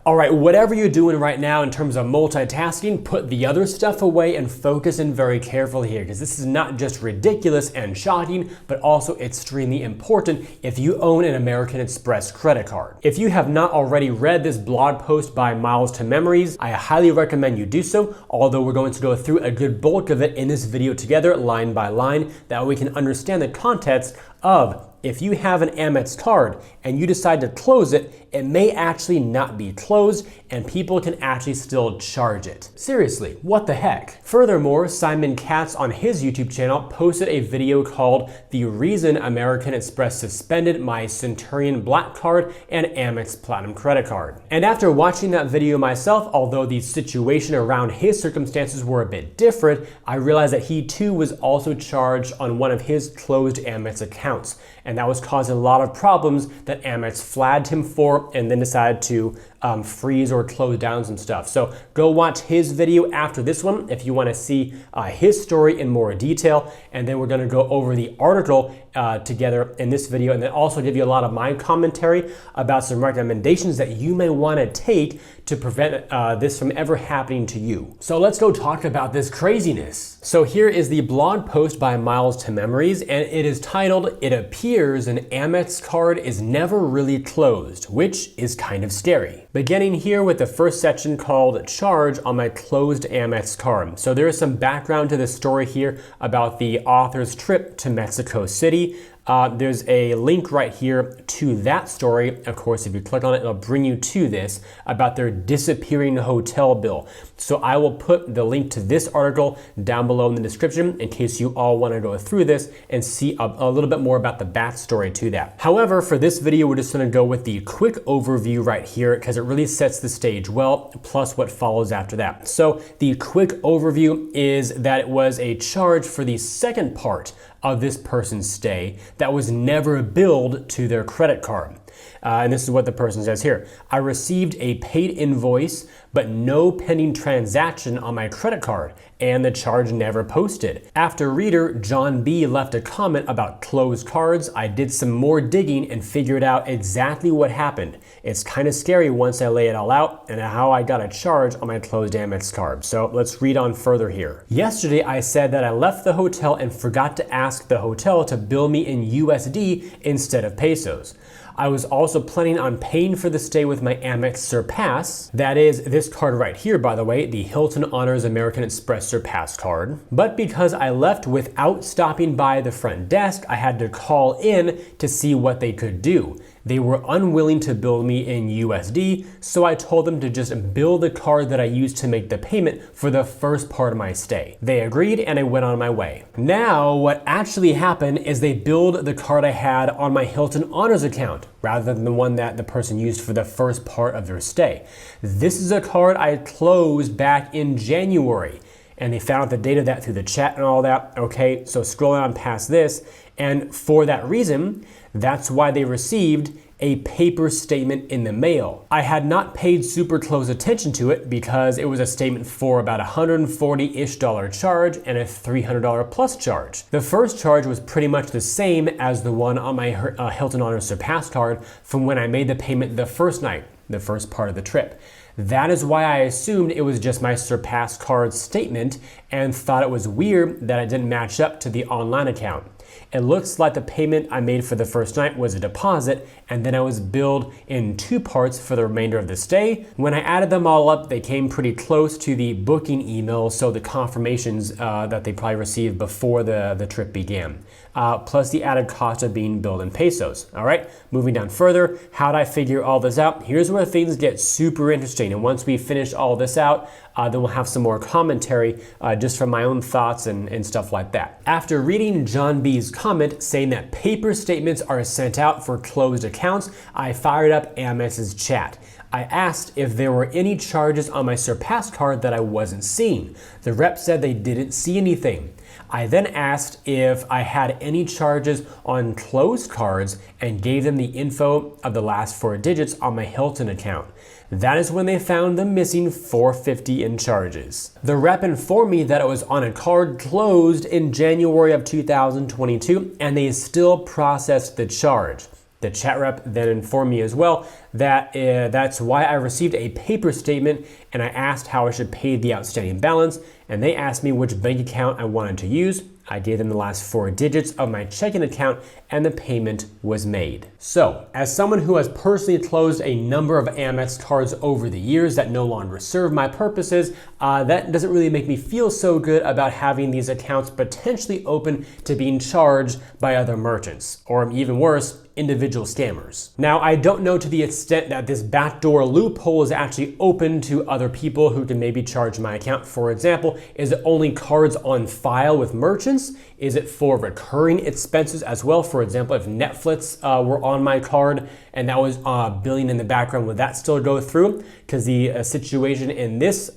All right, whatever you're doing right now in terms of multitasking, put the other stuff away and focus in very carefully here, because this is not just ridiculous and shocking, but also extremely important if you own an American Express credit card. If you have not already read this blog post by Miles to Memories, I highly recommend you do so, although we're going to go through a good bulk of it in this video together, line by line, that way we can understand the context of if you have an Amex card and you decide to close it, it may actually not be closed and people can actually still charge it. Seriously, what the heck? Furthermore, Simon KATZ on his YouTube channel posted a video called "The Reason American Express Suspended My Centurion Black Card and Amex Platinum Credit Card." And after watching that video myself, although the situation around his circumstances were a bit different, I realized that he too was also charged on one of his closed Amex accounts. And that was causing a lot of problems that Amex flagged him for and then decided to freeze or close down some stuff. So go watch his video after this one if you want to see his story in more detail. And then we're going to go over the article together in this video, and then also give you a lot of my commentary about some recommendations that you may want to take to prevent this from ever happening to you. So let's go talk about this craziness. So here is the blog post by Miles to Memories, and it is titled, "It Appears an Amex Card is Never Really Closed," which is kind of scary. Beginning here with the first section called "Charge on My Closed Amex Card." So there is some background to this story here about the author's trip to Mexico City. There's a link right here to that story. Of course, if you click on it, it'll bring you to this about their disappearing hotel bill. So I will put the link to this article down below in the description in case you all want to go through this and see a little bit more about the backstory to that. However, for this video, we're just going to go with the quick overview right here because it really sets the stage well, plus what follows after that. So the quick overview is that it was a charge for the second part of this person's stay that was never billed to their credit card. And this is what the person says here. "I received a paid invoice, but no pending transaction on my credit card, and the charge never posted. After reader John B left a comment about closed cards, I did some more digging and figured out exactly what happened. It's kind of scary once I lay it all out and how I got a charge on my closed Amex card." So let's read on further here. "Yesterday, I said that I left the hotel and forgot to ask the hotel to bill me in USD instead of pesos. I was also planning on paying for the stay with my Amex Surpass," that is this card right here, by the way, the Hilton Honors American Express Surpass card, "but because I left without stopping by the front desk, I had to call in to see what they could do. They were unwilling to bill me in USD, so I told them to just bill the card that I used to make the payment for the first part of my stay. They agreed and I went on my way." Now, what actually happened is they billed the card I had on my Hilton Honors account, rather than the one that the person used for the first part of their stay. This is a card I closed back in January. And they found out the date of that through the chat and all that. Okay, so scrolling on past this, and for that reason, that's why they received a paper statement in the mail. I had not paid super close attention to it because it was a statement for about $140-ish charge and a $300 plus charge. The first charge was pretty much the same as the one on my Hilton Honors Surpass card from when I made the payment the first night, the first part of the trip. That is why I assumed it was just my Surpass card statement and thought it was weird that it didn't match up to the online account. It looks like the payment I made for the first night was a deposit, and then I was billed in two parts for the remainder of the stay. When I added them all up, they came pretty close to the booking email, so the confirmations that they probably received before the trip began. Plus the added cost of being billed in pesos. All right, moving down further, how did I figure all this out? Here's where things get super interesting, and once we finish all this out, then we'll have some more commentary just from my own thoughts and stuff like that. After reading John B's comment saying that paper statements are sent out for closed accounts, I fired up Amex's chat. I asked if there were any charges on my Surpass card that I wasn't seeing. The rep said they didn't see anything. I then asked if I had any charges on closed cards and gave them the info of the last 4 digits on my Hilton account. That is when they found the missing $450 in charges. The rep informed me that it was on a card closed in January of 2022 and they still processed the charge. The chat rep then informed me as well that's why I received a paper statement and I asked how I should pay the outstanding balance, and they asked me which bank account I wanted to use. I gave them the last 4 digits of my checking account and the payment was made. So, as someone who has personally closed a number of Amex cards over the years that no longer serve my purposes, that doesn't really make me feel so good about having these accounts potentially open to being charged by other merchants, or even worse, individual scammers. Now, I don't know to the extent that this backdoor loophole is actually open to other people who can maybe charge my account. For example, is it only cards on file with merchants? Is it for recurring expenses as well? For example, if Netflix were on my card and that was billing in the background, would that still go through? Because the situation in this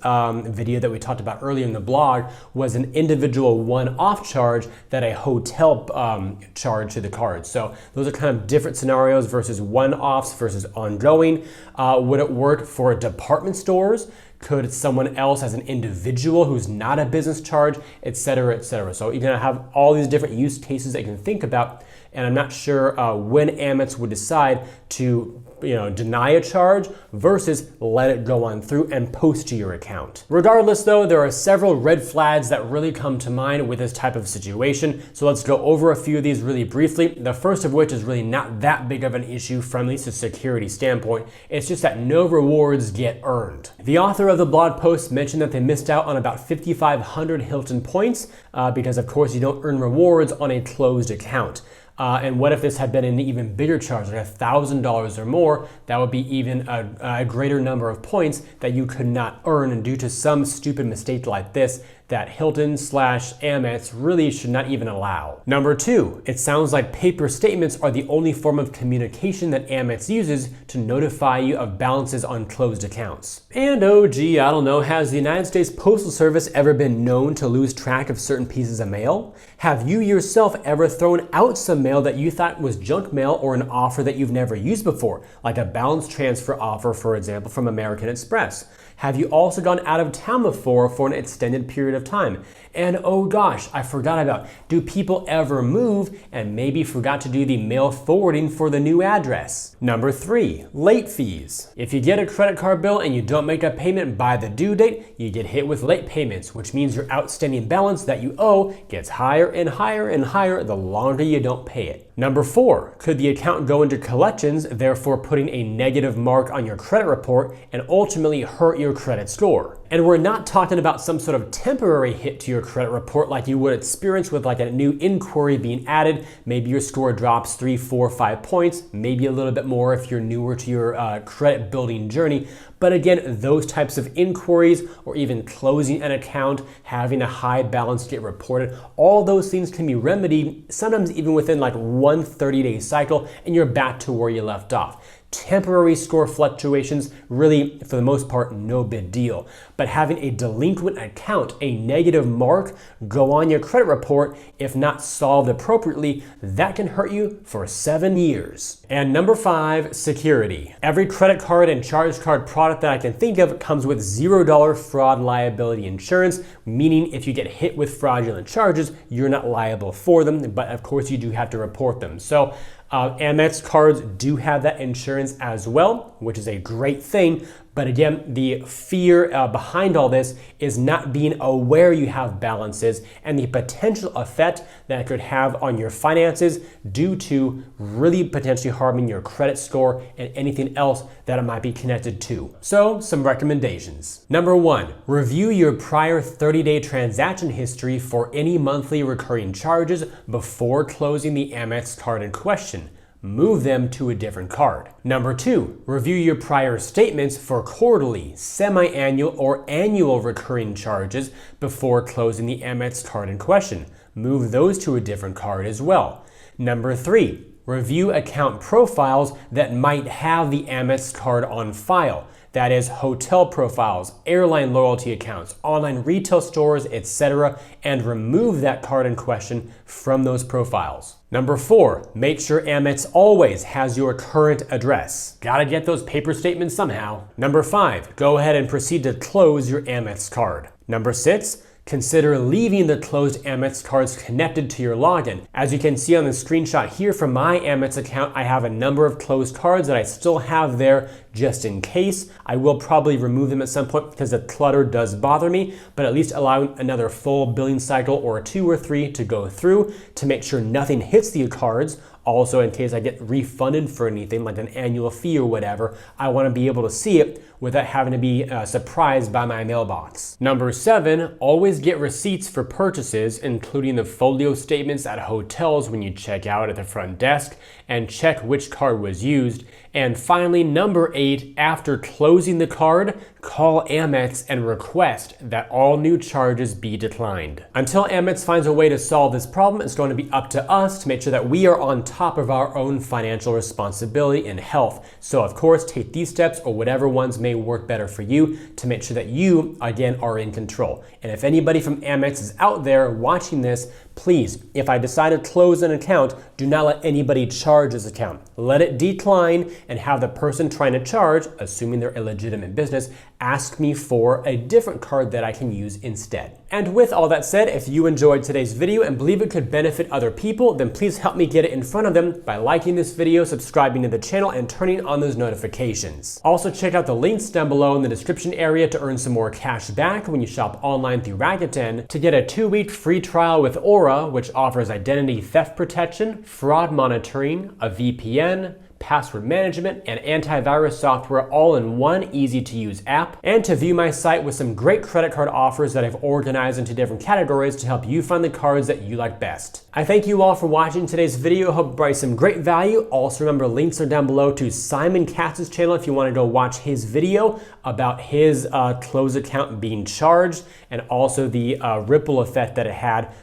video that we talked about earlier in the blog was an individual one-off charge that a hotel charged to the card. So those are kind of different scenarios versus one-offs versus ongoing. Would it work for department stores? Could someone else as an individual who's not a business charge, et cetera, et cetera. So you're gonna have all these different use cases that you can think about, and I'm not sure when Amex would decide to deny a charge versus let it go on through and post to your account. Regardless though, there are several red flags that really come to mind with this type of situation. So let's go over a few of these really briefly. The first of which is really not that big of an issue from at least a security standpoint. It's just that no rewards get earned. The author of the blog post mentioned that they missed out on about 5,500 Hilton points because of course you don't earn rewards on a closed account. And what if this had been an even bigger charge, like $1,000 or more? That would be even a greater number of points that you could not earn, and due to some stupid mistake like this that Hilton/Amex really should not even allow. Number 2, it sounds like paper statements are the only form of communication that Amex uses to notify you of balances on closed accounts. And oh gee, I don't know, has the United States Postal Service ever been known to lose track of certain pieces of mail? Have you yourself ever thrown out some mail that you thought was junk mail or an offer that you've never used before, like a balance transfer offer, for example, from American Express? Have you also gone out of town before for an extended period of time? And oh gosh, I forgot about, do people ever move and maybe forgot to do the mail forwarding for the new address? Number 3, late fees. If you get a credit card bill and you don't make a payment by the due date, you get hit with late payments, which means your outstanding balance that you owe gets higher and higher and higher the longer you don't pay it. Number 4, could the account go into collections, therefore putting a negative mark on your credit report and ultimately hurt your credit score? And we're not talking about some sort of temporary hit to your credit report like you would experience with like a new inquiry being added. Maybe your score drops 3, 4, 5 points, maybe a little bit more if you're newer to your credit building journey. But again, those types of inquiries or even closing an account, having a high balance get reported, all those things can be remedied, sometimes even within like one 30-day cycle, and you're back to where you left off. Temporary score fluctuations, really, for the most part, no big deal. But having a delinquent account, a negative mark, go on your credit report, if not solved appropriately, that can hurt you for 7 years. And number 5, security. Every credit card and charge card product that I can think of comes with $0 fraud liability insurance, meaning if you get hit with fraudulent charges, you're not liable for them, but of course you do have to report them. So Amex cards do have that insurance as well, which is a great thing. But again, the fear behind all this is not being aware you have balances and the potential effect that it could have on your finances due to really potentially harming your credit score and anything else that it might be connected to. So, some recommendations. Number 1, review your prior 30-day transaction history for any monthly recurring charges before closing the Amex card in question. Move them to a different card. Number 2, review your prior statements for quarterly, semi-annual, or annual recurring charges before closing the Amex card in question. Move those to a different card as well. Number 3, review account profiles that might have the Amex card on file. That is hotel profiles, airline loyalty accounts, online retail stores, etc., and remove that card in question from those profiles. Number 4, make sure Amex always has your current address. Gotta get those paper statements somehow. Number 5, go ahead and proceed to close your Amex card. Number 6, consider leaving the closed Amex cards connected to your login. As you can see on the screenshot here from my Amex account, I have a number of closed cards that I still have there just in case. I will probably remove them at some point because the clutter does bother me, but at least allowing another full billing cycle or 2 or 3 to go through to make sure nothing hits the cards. Also, in case I get refunded for anything like an annual fee or whatever, I want to be able to see it without having to be surprised by my mailbox. Number 7, always get receipts for purchases, including the folio statements at hotels when you check out at the front desk, and check which card was used. And finally, number 8, after closing the card, call Amex and request that all new charges be declined. Until Amex finds a way to solve this problem, it's going to be up to us to make sure that we are on top of our own financial responsibility and health. So of course, take these steps or whatever ones may work better for you to make sure that you, again, are in control. And if anybody from Amex is out there watching this, please, if I decide to close an account, do not let anybody charge this account. Let it decline and have the person trying to charge, assuming they're a legitimate business, ask me for a different card that I can use instead. And with all that said, if you enjoyed today's video and believe it could benefit other people, then please help me get it in front of them by liking this video, subscribing to the channel, and turning on those notifications. Also, check out the links down below in the description area to earn some more cash back when you shop online through Rakuten, to get a 2-week free trial with Aura, which offers identity theft protection, fraud monitoring, a VPN, password management, and antivirus software all in one easy-to-use app, and to view my site with some great credit card offers that I've organized into different categories to help you find the cards that you like best. I thank you all for watching today's video. Hope it brought you some great value. Also remember, links are down below to Simon Katz's channel if you want to go watch his video about his closed account being charged, and also the ripple effect that it had,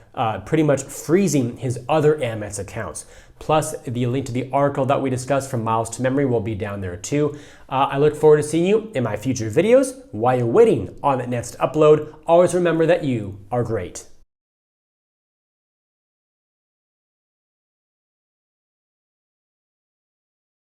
pretty much freezing his other Amex accounts. Plus, the link to the article that we discussed from Miles to Memory will be down there too. I look forward to seeing you in my future videos. While you're waiting on that next upload, always remember that you are great.